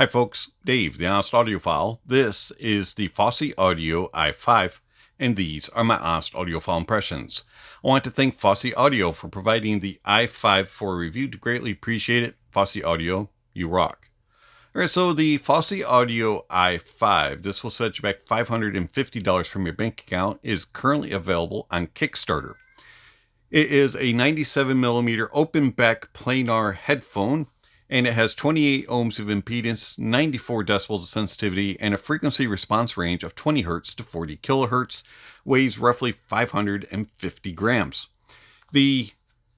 Hi folks, Dave, the Honest Audiophile. This is the Fosi Audio i5, and these are my Honest Audiophile impressions. I want to thank Fosi Audio for providing the i5 for review. Greatly appreciate it. Fosi Audio, you rock. Alright, so the Fosi Audio i5, this will set you back $550 from your bank account, is currently available on Kickstarter. It is a 97mm open back planar headphone, and it has 28 ohms of impedance, 94 decibels of sensitivity, and a frequency response range of 20 Hz to 40 kHz, weighs roughly 550 grams. The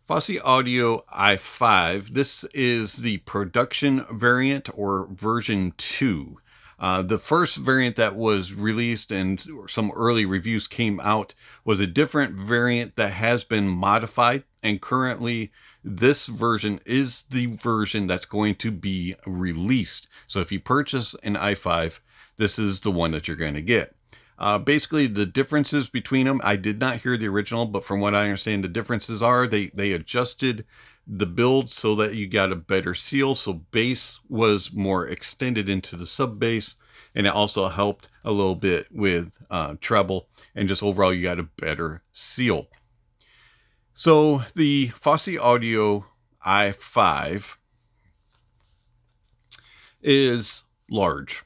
Fosi Audio i5, this is the production variant or version 2. The first variant that was released and some early reviews came out was a different variant that has been modified, and currently this version is the version that's going to be released. So if you purchase an i5, this is the one that you're going to get. Basically, the differences between them, I did not hear the original, but from what I understand, the differences are they adjusted the build so that you got a better seal. So bass was more extended into the sub bass, and it also helped a little bit with treble, and just overall you got a better seal. So the Fosi Audio i5 is large.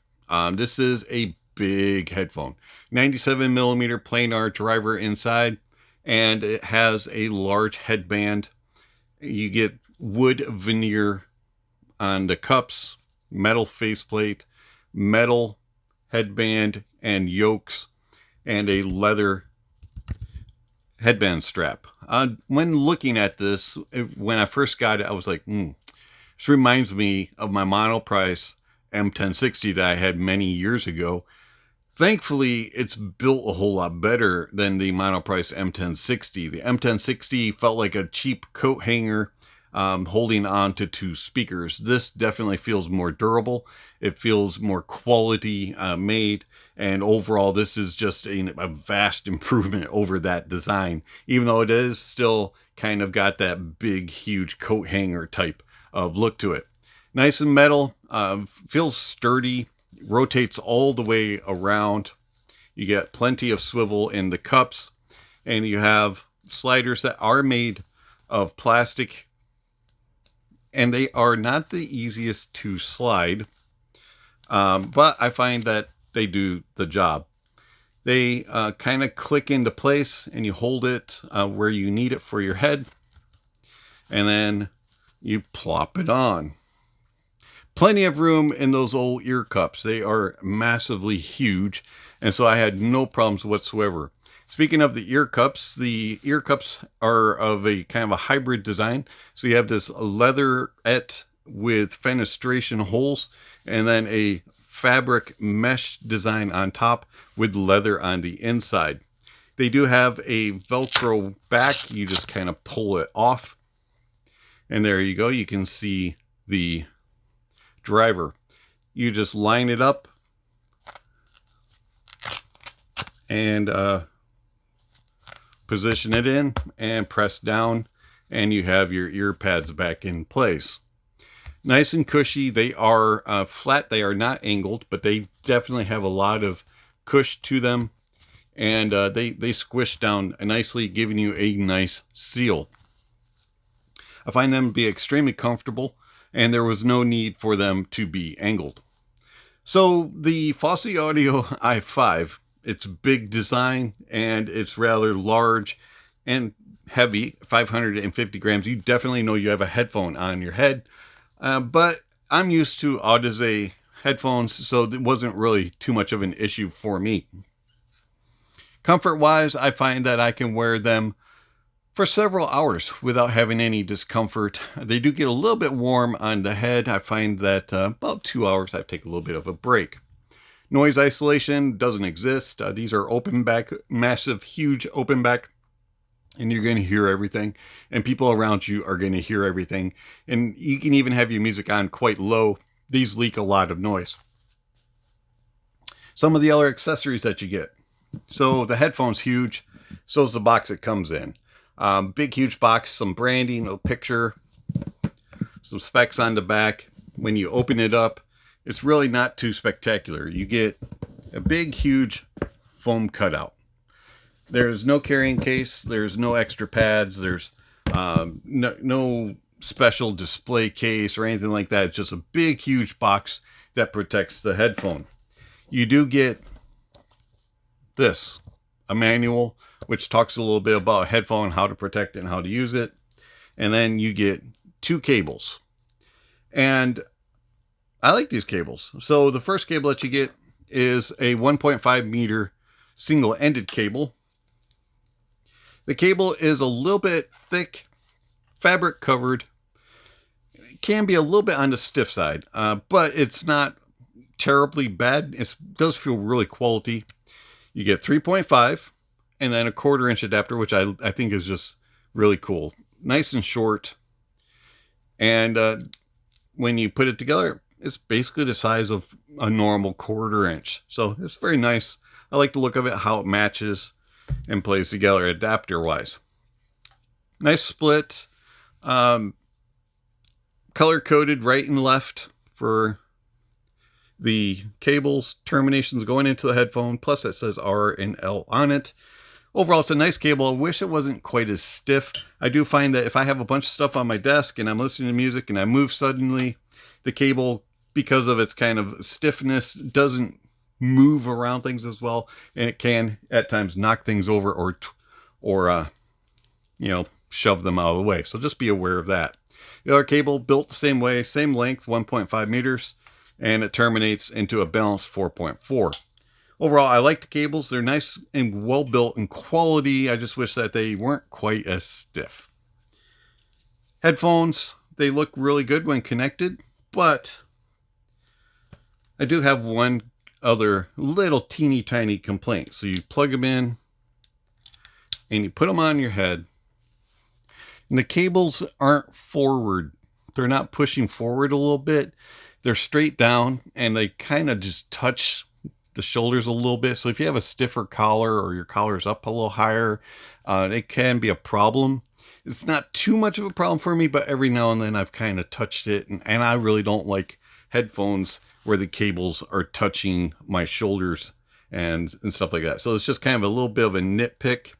This is a big headphone. 97mm planar driver inside, and it has a large headband. You get wood veneer on the cups, metal faceplate, metal headband and yokes, and a leather headband strap. When looking at this, when I first got it, I was like, this reminds me of my monoprice M1060 that I had many years ago. Thankfully, it's built a whole lot better than the monoprice M1060. The M1060 felt like a cheap coat hanger holding on to two speakers. This definitely feels more durable. It feels more quality made. And overall, this is just a vast improvement over that design, even though it is still kind of got that big, huge coat hanger type of look to it. Nice and metal, feels sturdy, rotates all the way around. You get plenty of swivel in the cups, and you have sliders that are made of plastic, and they are not the easiest to slide, but I find that they do the job. They kind of click into place, and you hold it where you need it for your head, and then you plop it on. Plenty of room in those old ear cups. They are massively huge, and so I had no problems whatsoever. Speaking of the ear cups are of a kind of a hybrid design. So you have this leatherette with fenestration holes, and then a fabric mesh design on top with leather on the inside. They do have a Velcro back. You just kind of pull it off, and there you go. You can see the driver. You just line it up and position it in and press down, and you have your Earpads back in place. Nice and cushy. They are flat. They are not angled, but they definitely have a lot of cush to them, and they squish down nicely, giving you a nice seal. I find them to be extremely comfortable, and there was no need for them to be angled. So the Fosi Audio i5, it's big design, and it's rather large and heavy, 550 grams. You definitely know you have a headphone on your head, but I'm used to Audiophile headphones, so it wasn't really too much of an issue for me. Comfort-wise, I find that I can wear them for several hours without having any discomfort. They do get a little bit warm on the head. I find that about 2 hours I take a little bit of a break. Noise isolation doesn't exist. These are open back, massive, huge open back, and you're going to hear everything, and people around you are going to hear everything, and you can even have your music on quite low. These leak a lot of noise. Some of the other accessories that you get. So the headphone's huge, so is the box it comes in. Big, huge box, some branding, a picture, some specs on the back. When you open it up, it's really not too spectacular. You get a big, huge foam cutout. There's no carrying case. There's no extra pads. There's no special display case or anything like that. It's just a big, huge box that protects the headphone. You do get this, a manual, which talks a little bit about a headphone, how to protect it and how to use it. And then you get 2 cables. And I like these cables. So the first cable that you get is a 1.5 meter single-ended cable. The cable is a little bit thick, fabric covered. It can be a little bit on the stiff side, but it's not terribly bad. It does feel really quality. You get 3.5 and then a 1/4 inch adapter, which I think is just really cool. Nice and short. And when you put it together, it's basically the size of a normal 1/4 inch. So it's very nice. I like the look of it, how it matches and plays together adapter wise. Nice split. Color coded right and left for the cables, terminations going into the headphone. Plus it says R and L on it. Overall, it's a nice cable. I wish it wasn't quite as stiff. I do find that if I have a bunch of stuff on my desk and I'm listening to music and I move suddenly, the cable, because of its kind of stiffness, doesn't move around things as well, and it can at times knock things over or shove them out of the way. So just be aware of that. The other cable built the same way, same length, 1.5 meters, and it terminates into a balanced 4.4. Overall, I like the cables. They're nice and well built and quality. I just wish that they weren't quite as stiff. Headphones, they look really good when connected, but I do have one other little teeny tiny complaint. So you plug them in and you put them on your head, and the cables aren't forward. They're not pushing forward a little bit. They're straight down and they kind of just touch the shoulders a little bit. So if you have a stiffer collar or your collar's up a little higher, it can be a problem. It's not too much of a problem for me, but every now and then I've kind of touched it, and I really don't like headphones where the cables are touching my shoulders and stuff like that. So it's just kind of a little bit of a nitpick,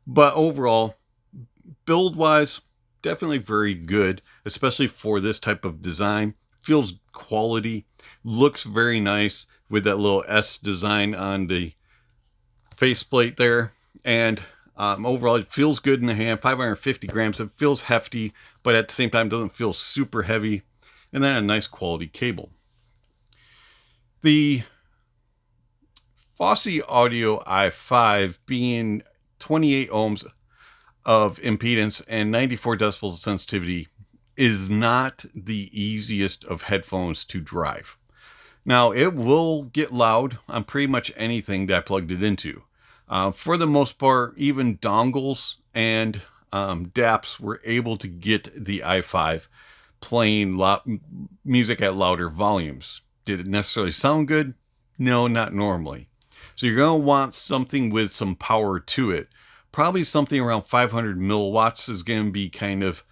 but overall, build wise, definitely very good, especially for this type of design. Feels quality, looks very nice with that little S design on the faceplate there. And overall, it feels good in the hand. 550 grams. It feels hefty, but at the same time, doesn't feel super heavy. And then a nice quality cable. The Fosi Audio i5 being 28 ohms of impedance and 94 decibels of sensitivity is not the easiest of headphones to drive. Now, it will get loud on pretty much anything that I plugged it into. For the most part, even dongles and DAPs were able to get the i5 playing music at louder volumes. Did it necessarily sound good? No, not normally. So you're going to want something with some power to it. Probably something around 500 milliwatts is going to be kind of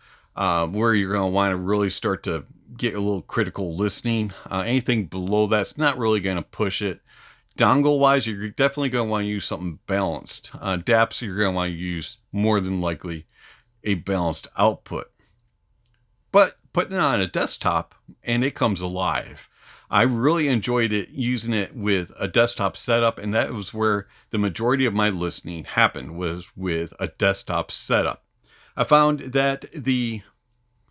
where you're going to want to really start to get a little critical listening. Anything below that's not really going to push it. Dongle wise, you're definitely going to want to use something balanced. DAPs, you're going to want to use more than likely a balanced output. But putting it on a desktop and it comes alive. I really enjoyed it using it with a desktop setup, and that was where the majority of my listening happened, was with a desktop setup. I found that the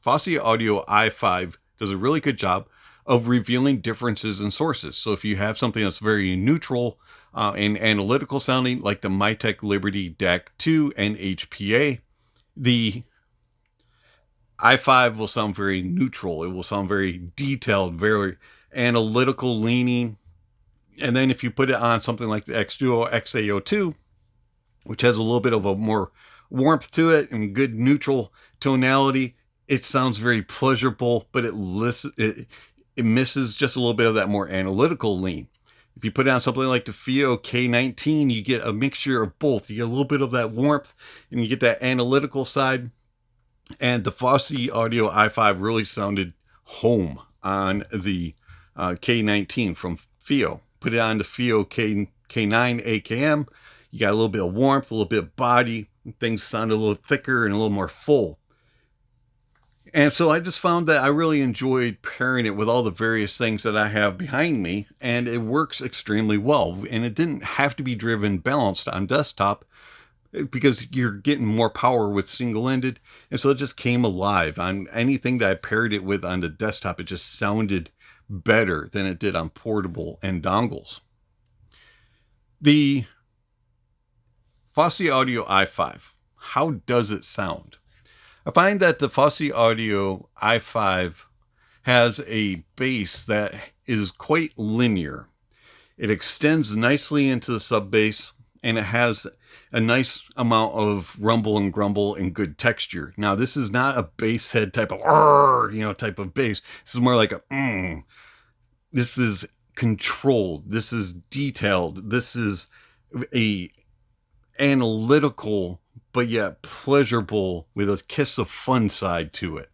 Fosi Audio i5 does a really good job of revealing differences in sources. So if you have something that's very neutral and analytical sounding, like the Mytek Liberty DAC 2 and HPA, the i5 will sound very neutral. It will sound very detailed, very analytical leaning. And then if you put it on something like the X-Duo XAO2, which has a little bit of a more warmth to it and good neutral tonality, it sounds very pleasurable, but it misses just a little bit of that more analytical lean. If you put it on something like the Fiio K19, you get a mixture of both. You get a little bit of that warmth and you get that analytical side. And the Fosi Audio i5 really sounded home on the K19 from Fiio. Put it on the Fiio K9 AKM. You got a little bit of warmth, a little bit of body. Things sound a little thicker and a little more full. And so I just found that I really enjoyed pairing it with all the various things that I have behind me, and it works extremely well. And it didn't have to be driven balanced on desktop because you're getting more power with single-ended. And so it just came alive on anything that I paired it with on the desktop. It just sounded better than it did on portable and dongles. The Fosi Audio i5, how does it sound? I find that the Fosi Audio i5 has a bass that is quite linear. It extends nicely into the sub bass, and it has a nice amount of rumble and grumble and good texture. Now, this is not a bass head type of type of bass. This is more like a This is controlled. This is detailed. This is a analytical but yet pleasurable with a kiss of fun side to it.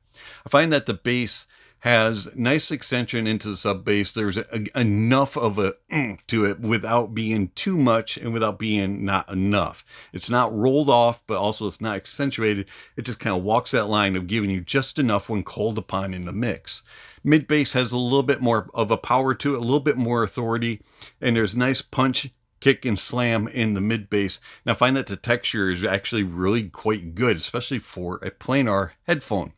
I find that the bass has nice extension into the sub bass. There's enough of a to it without being too much and without being not enough. It's not rolled off, but also it's not accentuated. It just kind of walks that line of giving you just enough when called upon in the mix. Mid bass has a little bit more of a power to it, a little bit more authority, and there's nice punch, kick, and slam in the mid bass. And I find that the texture is actually really quite good, especially for a planar headphone.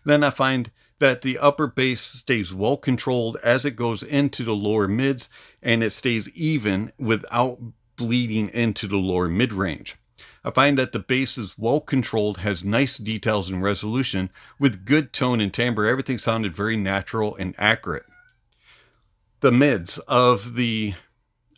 Then I find that the upper bass stays well controlled as it goes into the lower mids, and it stays even without bleeding into the lower mid range. I find that the bass is well controlled, has nice details and resolution with good tone and timbre. Everything sounded very natural and accurate. The mids of the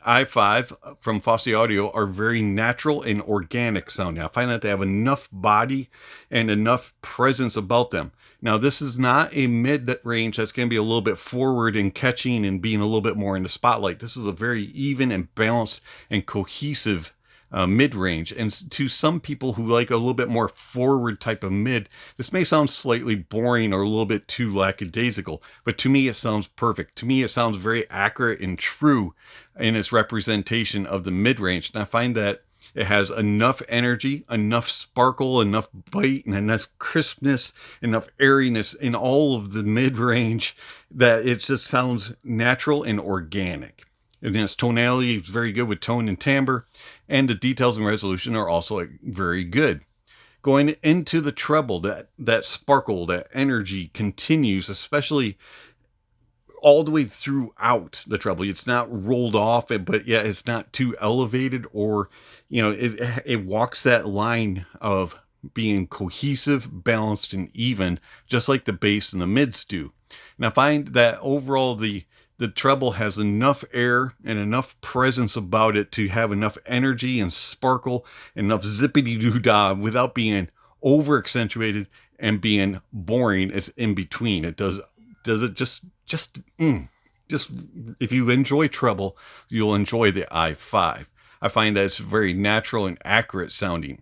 i5 from Fosi Audio are very natural and organic sounding. I find that they have enough body and enough presence about them. Now, this is not a mid range that's going to be a little bit forward and catching and being a little bit more in the spotlight. This is a very even and balanced and cohesive mid-range. And to some people who like a little bit more forward type of mid, this may sound slightly boring or a little bit too lackadaisical, but to me it sounds perfect. To me it sounds very accurate and true in its representation of the mid-range. And I find that it has enough energy, enough sparkle, enough bite, and enough crispness, enough airiness in all of the mid-range that it just sounds natural and organic. And its tonality is very good with tone and timbre, and the details and resolution are also very good. Going into the treble, that sparkle, that energy continues, especially all the way throughout the treble. It's not rolled off, but yeah, it's not too elevated, or it walks that line of being cohesive, balanced, and even, just like the bass and the mids do. And I find that overall the treble has enough air and enough presence about it to have enough energy and sparkle, enough zippity-doo-dah without being over accentuated and being boring. It's in between. It does it just if you enjoy treble, you'll enjoy the i5. I find that it's very natural and accurate sounding.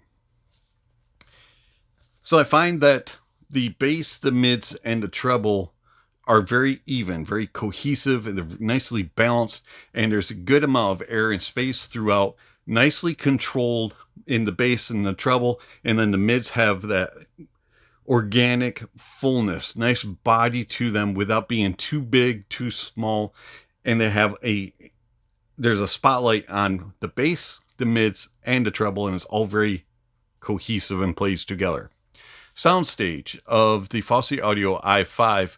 So I find that the bass, the mids, and the treble are very even, very cohesive, and they're nicely balanced, and there's a good amount of air and space throughout, nicely controlled in the bass and the treble, and then the mids have that organic fullness, nice body to them without being too big, too small, and they have there's a spotlight on the bass, the mids, and the treble, and it's all very cohesive and plays together. Soundstage of the Fosi Audio i5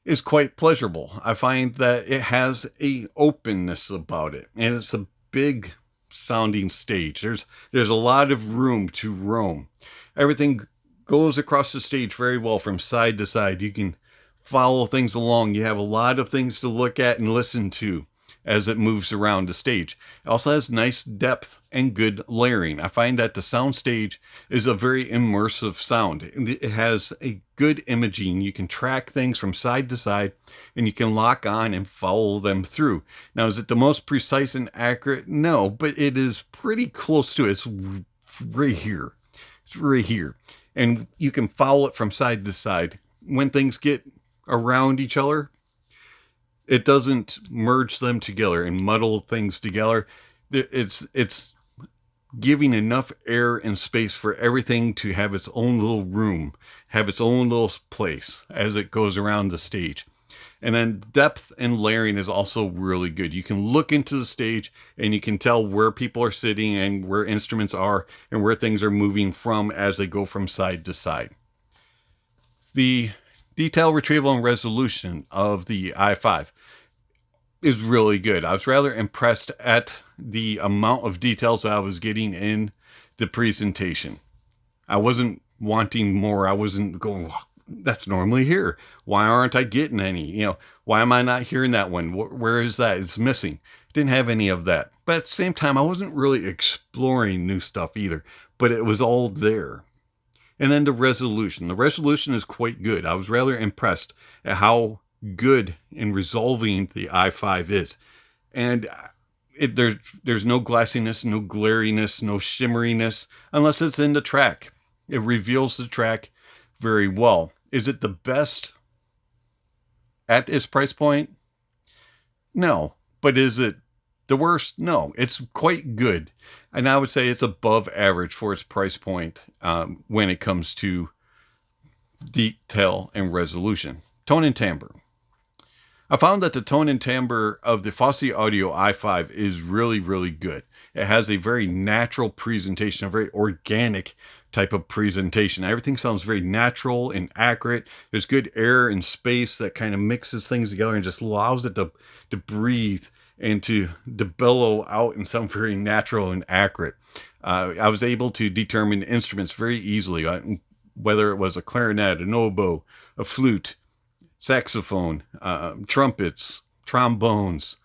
is quite pleasurable. I find that it has a openness about it, and it's a big sounding stage. There's a lot of room to roam. Everything goes across the stage very well from side to side. You can follow things along. You have a lot of things to look at and listen to as it moves around the stage. It also has nice depth and good layering. I find that the sound stage is a very immersive sound. It has a good imaging. You can track things from side to side, and you can lock on and follow them through. Now, is it the most precise and accurate? No, but it is pretty close to it. It's right here. It's right here. And you can follow it from side to side. When things get around each other, It doesn't merge them together and muddle things together. It's giving enough air and space for everything to have its own little room, have its own little place as it goes around the stage. And then depth and layering is also really good. You can look into the stage and you can tell where people are sitting and where instruments are and where things are moving from as they go from side to side. The detail retrieval and resolution of the i5 is really good. I was rather impressed at the amount of details that I was getting in the presentation. I wasn't wanting more. I wasn't going, that's normally here. Why aren't I getting any? Why am I not hearing that one? Where is that? It's missing. Didn't have any of that. But at the same time, I wasn't really exploring new stuff either, but it was all there. And then the resolution. The resolution is quite good. I was rather impressed at how good in resolving the i5 is. And there's no glassiness, no glariness, no shimmeriness, unless it's in the track. It reveals the track very well. Is it the best at its price point? No. But is it the worst? No. It's quite good. And I would say it's above average for its price point when it comes to detail and resolution. Tone and timbre. I found that the tone and timbre of the Fosi Audio i5 is really, really good. It has a very natural presentation, a very organic type of presentation. Everything sounds very natural and accurate. There's good air and space that kind of mixes things together and just allows it to breathe and to bellow out and sound very natural and accurate. I was able to determine instruments very easily, whether it was a clarinet, an oboe, a flute, saxophone, trumpets, trombones,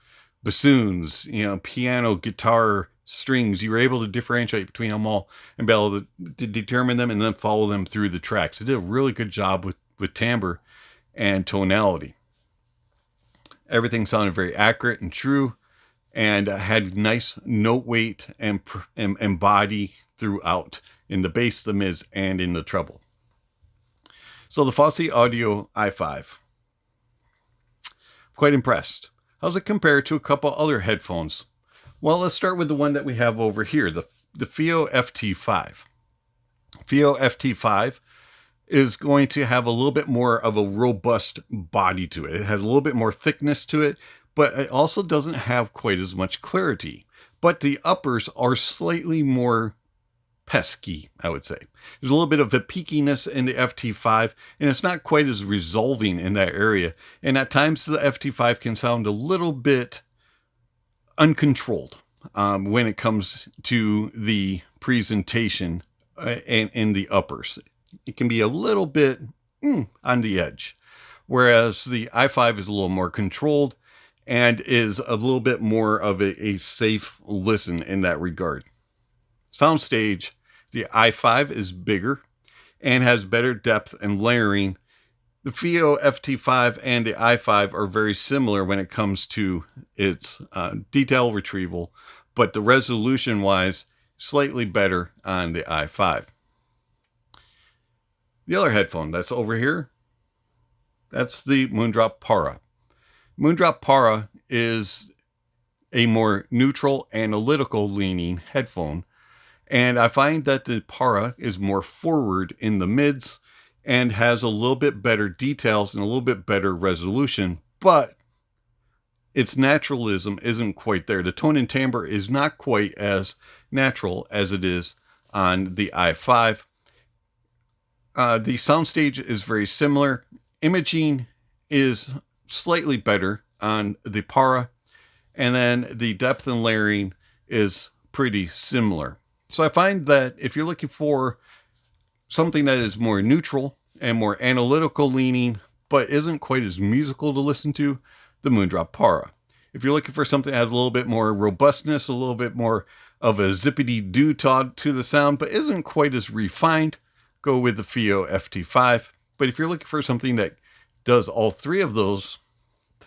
bassoons, piano, guitar, strings. You were able to differentiate between them all and be able to determine them and then follow them through the tracks. It did a really good job with timbre and tonality. Everything sounded very accurate and true and had nice note weight and body throughout in the bass, the mids, and in the treble. So the Fosi Audio i5. Quite impressed. How's it compared to a couple other headphones? Well, let's start with the one that we have over here, the Fiio FT5. Fiio FT5 is going to have a little bit more of a robust body to it. It has a little bit more thickness to it, but it also doesn't have quite as much clarity. But the uppers are slightly more pesky, I would say. There's a little bit of a peakiness in the FT5, and it's not quite as resolving in that area. And at times the FT5 can sound a little bit uncontrolled when it comes to the presentation and in the uppers. It can be a little bit on the edge, whereas the i5 is a little more controlled and is a little bit more of a safe listen in that regard. Soundstage, the i5 is bigger and has better depth and layering. The Fiio FT5 and the i5 are very similar when it comes to its detail retrieval, but the resolution-wise, slightly better on the i5. The other headphone that's over here, that's the Moondrop Para. Moondrop Para is a more neutral, analytical leaning headphone. And I find that the Para is more forward in the mids and has a little bit better details and a little bit better resolution, but its naturalism isn't quite there. The tone and timbre is not quite as natural as it is on the i5. The soundstage is very similar. Imaging is slightly better on the Para, and then the depth and layering is pretty similar. So I find that if you're looking for something that is more neutral and more analytical leaning, but isn't quite as musical to listen to, the Moondrop Para. If you're looking for something that has a little bit more robustness, a little bit more of a zippity-doo to the sound, but isn't quite as refined, go with the Fiio FT5. But if you're looking for something that does all three of those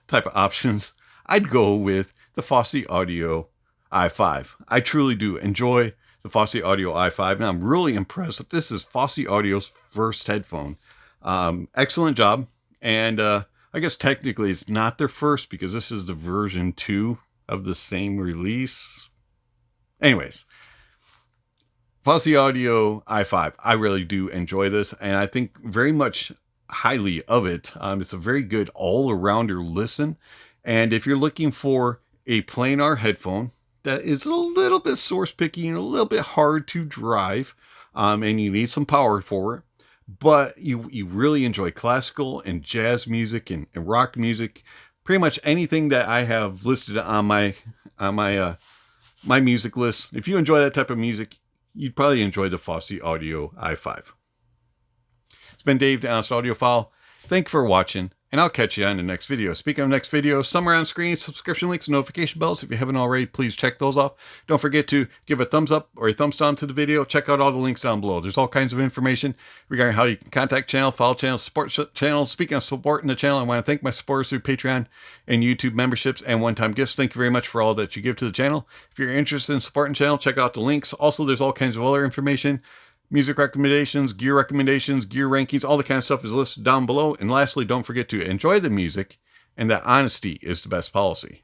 type of options, I'd go with the Fosi Audio i5. I truly do enjoy the Fosi Audio i5, and I'm really impressed that this is Fosi Audio's first headphone. Excellent job, and I I guess technically it's not their first because this is the version 2 of the same release. Anyways, Fosi Audio i5. I really do enjoy this, and I think very much highly of it. It's a very good all-arounder listen, and if you're looking for a planar headphone that is a little bit source picky and a little bit hard to drive, and you need some power for it, but you really enjoy classical and jazz music and rock music, pretty much anything that I have listed on my music list. If you enjoy that type of music, you'd probably enjoy the Fosi Audio i5. It's been Dave, the Honest Audiophile. Thank you for watching, and I'll catch you on the next video. Speaking of next video, somewhere on screen, subscription links and notification bells. If you haven't already, please check those off. Don't forget to give a thumbs up or a thumbs down to the video. Check out all the links down below. There's all kinds of information regarding how you can contact channel, follow channel, support channel. Speaking of supporting the channel, I want to thank my supporters through Patreon and YouTube memberships and one-time gifts. Thank you very much for all that you give to the channel. If you're interested in supporting the channel, check out the links. Also, there's all kinds of other information. Music recommendations, gear rankings, all the kind of stuff is listed down below. And lastly, don't forget to enjoy the music and that honesty is the best policy.